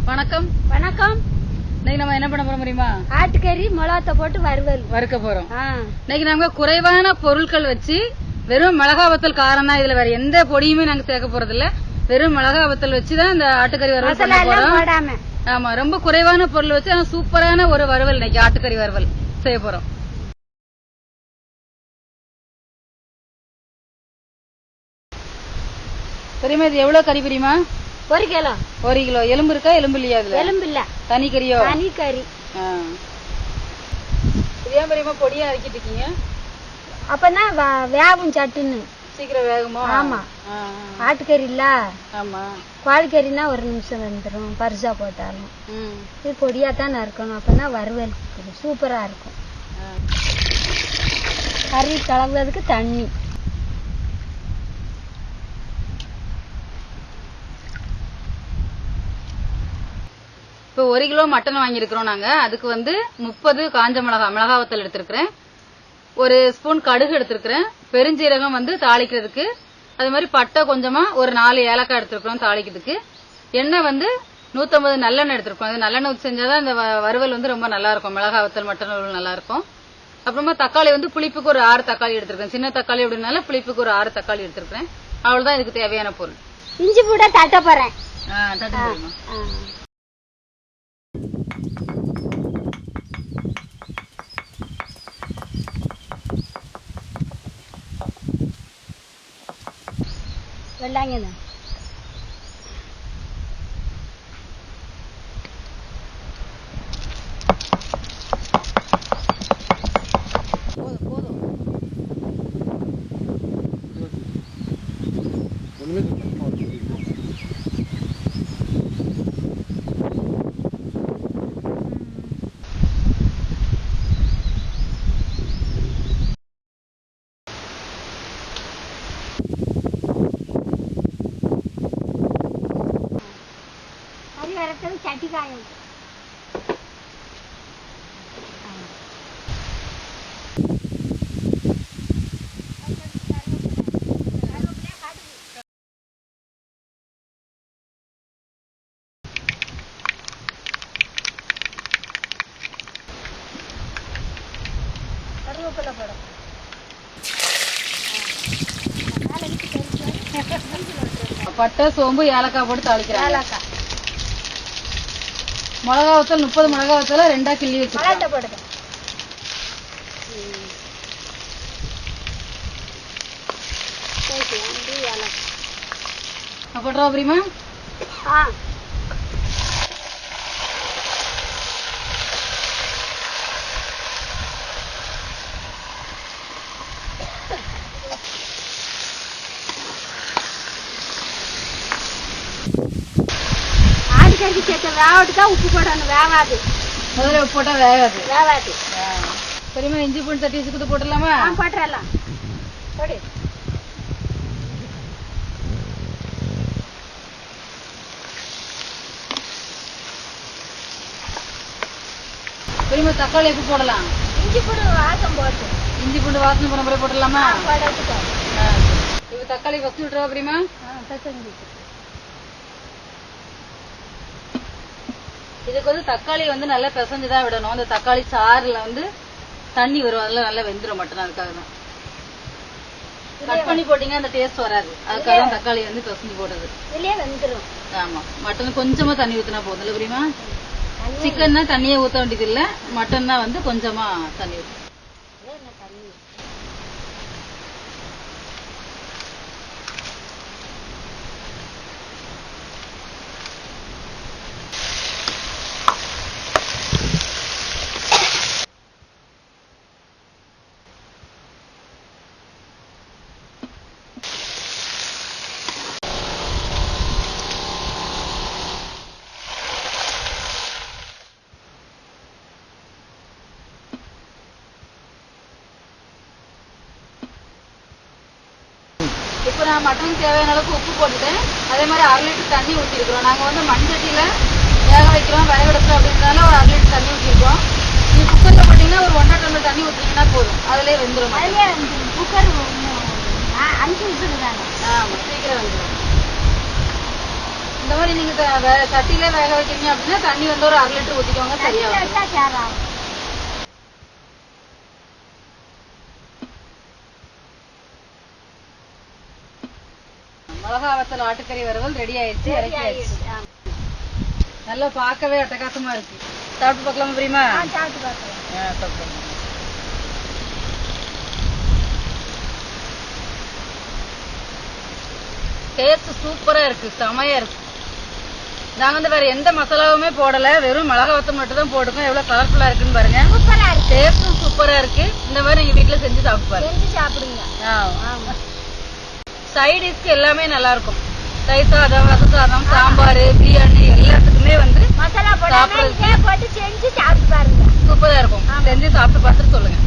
வணக்கம். வணக்கம். இன்னைக்கு நம்ம என்ன பண்ண போறோம் தெரியுமா? ஆட்டுக்கறி மிளகாத்த போட்டு வறுக்க போறோம். இன்னைக்கு நாங்க குறைவான பொருட்கள் வச்சு வெறும் மிளகா வத்தல் காரம் தான், இதுல வேற எந்த பொடியுமே நாங்க சேர்க்க போறது இல்ல. வெறும் மிளகா வத்தல் வச்சுதான் இந்த ஆட்டுக்கறி வறுவல் பண்ண போறோம். ஆமா, ரொம்ப குறைவான பொருள் வச்சு சூப்பரான ஒரு வறுவல் இன்னைக்கு ஆட்டுக்கறி வறுவல் செய்ய போறோம். பெரியமா இது எவ்வளவு கறி பெரியமா? 1 கிலோ. 1 கிலோ. எலும்பு இருக்கா? எலும்பு இல்லையா? அதுல எலும்பு இல்ல. தனி கறியோ? தனி கறி. இது ஏன் பெரியமா பொடியா அரைக்கிட்டு இருக்கீங்க? அப்பதான் வேகும் சட்டுன்னு. சீக்கிரம் வேகுமா? ஆமா. ஆட்டுக்கறி இல்ல. ஆமா. கோழிக்கறினா 1 நிமிஷம் வந்துடும் பரிசா போட்டாலும். இது பொடியா தான் இருக்கணும், அப்பதான் வறுவல் சூப்பரா இருக்கும். கறி கலந்ததுக்கு தண்ணி. இப்போ 1 கிலோ மட்டன் வாங்கியிருக்கிறோம் நாங்க. அதுக்கு 30 காஞ்ச மிளகா வத்தல் எடுத்திருக்கிறேன். 1 ஸ்பூன் கடுகு எடுத்திருக்கிறேன். பெருஞ்சீரகம் தாளிக்கிறதுக்கு. அது மாதிரி பட்டை கொஞ்சமா ஒரு 4 ஏலக்காய் எடுத்திருக்கிறோம் தாளிக்கிறதுக்கு. எண்ணெய் 150 நல்லெண்ணெய் எடுத்திருக்கோம். அது நல்லெண்ணெய் ஊற்றி செஞ்சாதான் இந்த வறுவல் ரொம்ப நல்லா இருக்கும். மிளகா வத்தல் மட்டன் வறுவல் நல்லா இருக்கும். அப்புறமா தக்காளி புளிப்புக்கு ஒரு 6 தக்காளி எடுத்திருக்கேன். சின்ன தக்காளி அப்படின்னால புளிப்புக்கு ஒரு 6 தக்காளி எடுத்திருக்கிறேன். அவ்வளவுதான் இதுக்கு தேவையான பொருள். இஞ்சி பூட தட்ட போறேன். வெள்ளாங்க சட்டி காயும். கருவேப்பிலை போடும். பட்டை சோம்பு ஏலக்காய் போட்டு தாளிக்கிறேன். ஏலக்காய். மிளகா வத்தல் 30 மிளகா வத்தல 2ஆ கிள்ளி வச்சுக்கலாம். போடுங்க. போடுறோம் பிரியமா? ஆட்டுக்கறி சேர்த்த வேகட்டுதான் உப்பு போடணும். வேகாது. முதல்ல உப்பு போட்டா வேகாது. வேகாது. பெரியமா இஞ்சி பூண்டு தட்டி வச்சுக்கிட்டு போட்டுடலாமா? போட்டுடலாம். போடு. பெரியமா தக்காளி எப்போ போடலாம்? இஞ்சி பூண்டு வாசம் போட்டு. இஞ்சி பூண்டு வாசனை போன முறை போட்டுடலாமா? போட்டுட்டோம். இப்போ தக்காளி ஃபர்ஸ்ட் விட்டுருவா பெரியமா? இதுக்கு தக்காளி நல்லா பிசைஞ்சுதான் விடணும். அந்த தக்காளி சாறுல தண்ணி வரும், அதெல்லாம் நல்லா வெந்துடும் மட்டன். அதுக்காக தான் கட் பண்ணி போட்டீங்கன்னா அந்த டேஸ்ட் வராது. அதுக்காக தான் தக்காளி பிசைஞ்சு போடுறது. வெந்துடும். ஆமா, மட்டன் கொஞ்சமா தண்ணி ஊத்தினா போதும் இல்ல புரியுமா? சிக்கன்னா தண்ணியே ஊத்த வேண்டியது இல்ல, மட்டன்னா கொஞ்சமா தண்ணி ஊற்றும். இப்போ நான் மட்டன் தேவையான அளவுக்கு உப்பு போட்டுட்டேன். அதே மாதிரி 1/2 லிட்டர் தண்ணி ஊற்றிருக்கிறோம். நாங்கள் மண்சட்டியில் வேக வைக்கிறோம், விறகடுப்பு அப்படின்றதால ஒரு 1/2 லிட்டர் தண்ணி ஊற்றிருக்கோம். நீ குக்கரில் போட்டிங்கன்னா ஒரு 1.5 டம்ளர் தண்ணி ஊற்றிங்கன்னா போதும், அதிலே வெந்துடும். குக்கர் 5 விசில் தானே? ஆமாம், சீக்கிரம் வெந்துடும். இந்த மாதிரி நீங்க சட்டியில வேக வைக்கிறீங்க அப்படின்னா தண்ணி வந்து ஒரு 1/2 லிட்டர் ஊத்திக்கோங்க. சரியா மிளகா வத்தல் ஆட்டுக்கறி வறுவல் ரெடி ஆயிடுச்சு. இறக்கி ஆயிடுச்சு. நல்லா பார்க்கவே அட்டகாசமா இருக்கு. சாப்பிட்டு பார்க்கலாமா பிரியமா? டேஸ்ட் சூப்பரா இருக்கு. செமையா இருக்கு. நாங்க வந்து வேற எந்த மசாலாவுமே போடல. வெறும் மிளகா வத்தல் மட்டும் தான் போட்டுக்கோம். எவ்வளவு கலர்ஃபுல்லா இருக்குன்னு பாருங்க. சூப்பரா இருக்கு. டேஸ்டும் சூப்பரா இருக்கு. இந்த மாதிரி நீங்க வீட்டுல செஞ்சு சாப்பிட்டு பாருங்க. சைடிஷ்க்கு எல்லாமே நல்லா இருக்கும். தயிர் சாதம், ரச சாதம், சாம்பார், பிரியாணி எல்லாத்துக்குமே வந்து மசாலா போட்டு செஞ்சு சாப்பிட்டு பாருங்க. சூப்பரா இருக்கும். செஞ்சு சாப்பிட்டு பார்த்துட்டு சொல்லுங்க.